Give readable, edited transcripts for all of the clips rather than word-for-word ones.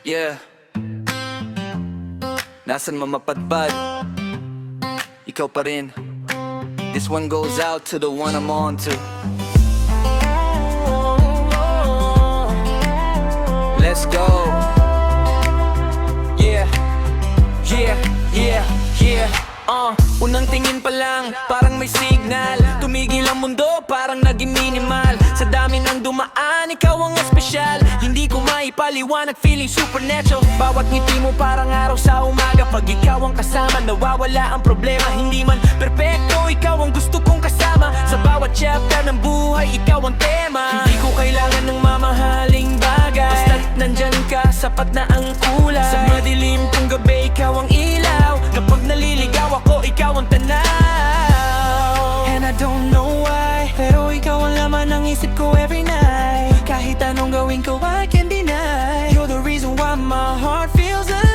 Yeah. Nasan man mapadpad, ikaw pa rin. This one goes out to the one I'm on to. Let's go. Yeah, yeah, yeah, yeah. Unang tingin pa lang, parang may signal. Tumigil ang mundo, parang naging minimal. Sa dami ng dumaan, ikaw ang espesyal. Hindi ko maipaliwanag, feeling supernatural. Bawat ngiti mo parang araw sa umaga. Pag ikaw ang kasama, nawawala ang problema. Hindi man perpekto, ikaw ang gusto kong kasama. Sa bawat chapter ng buhay, ikaw ang tema. Hindi ko kailangan ng mamahaling bagay. Basta't nandyan ka, sapat na ang kulay. Sa madilim kong gabi, ikaw ang ilaw. Kapag naliligaw ako, ikaw ang tanaw. And I don't know why, pero ikaw ang laman ng isip ko every night. Kahit anong gawin ko, I can't deny. You're the reason why my heart feels alive.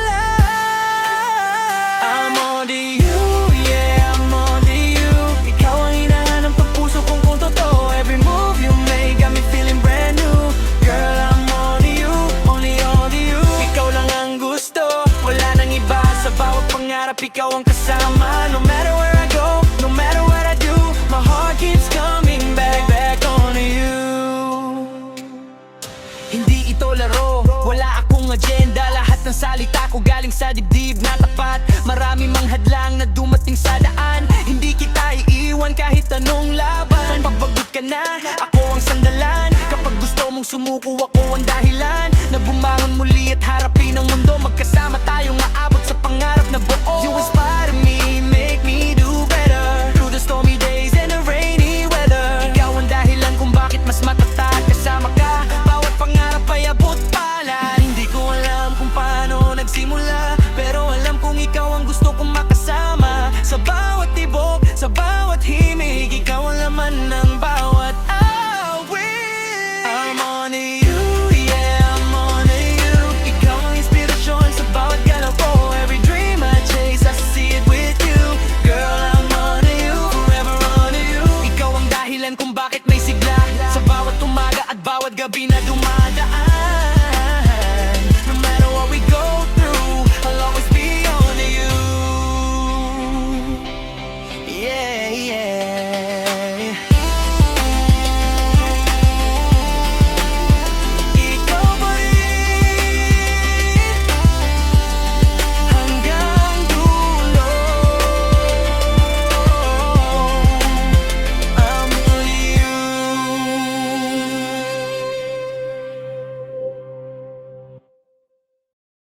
I'm on to you, yeah, I'm on to you. Ikaw ang hinahanap ng puso kong kung totoo. Every move you make got me feeling brand new. Girl, I'm on to you, only on to you. Ikaw lang ang gusto, wala nang iba. Sa bawat pangarap, ikaw ang kasama. No matter where I go, no matter what I do, my heart keeps coming back, back on to you. Hindi ito laro, wala akong agenda. Lahat ng salita ko galing sa dibdib na tapat. Marami mang hadlang na dumating sa daan. Hindi kita iiwan kahit anong laban. Pagbagot ka na, ako ang sandalan. Kapag gusto mong sumuko, ako ang dahilan na bumangon muli at harapin ang mundo. Magkasama tayong